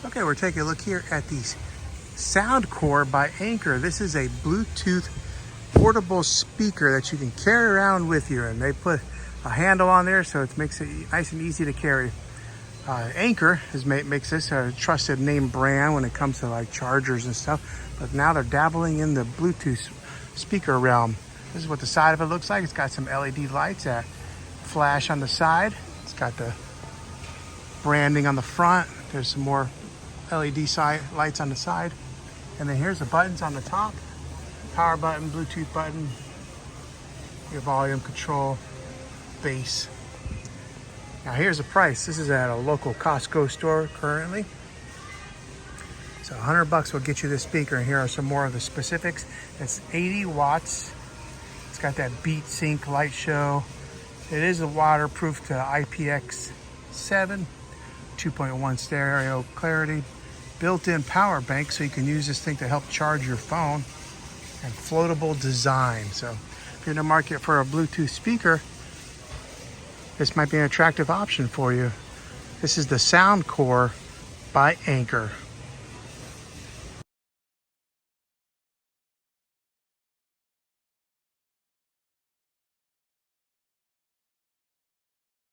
Okay, we're taking a look here at the Soundcore by Anchor. This is a Bluetooth portable speaker that you can carry around with you, and they put a handle on there so it makes it nice and easy to carry. Anchor makes this a trusted name brand when it comes to like chargers and stuff, but now they're dabbling in the Bluetooth speaker realm. This is what the side of it looks like. It's got some LED lights that flash on the side. It's got the branding on the front. There's some more LED lights on the side. And then here's the buttons on the top. Power button, Bluetooth button, your volume control, bass. Now here's the price. This is at a local Costco store currently. So $100 will get you this speaker. And here are some more of the specifics. It's 80 watts. It's got that beat sync light show. It is a waterproof to IPX7, 2.1 stereo clarity, built-in power bank so you can use this thing to help charge your phone, and floatable design. So if you're in the market for a Bluetooth speaker, this might be an attractive option for you. This is the Soundcore by Anchor.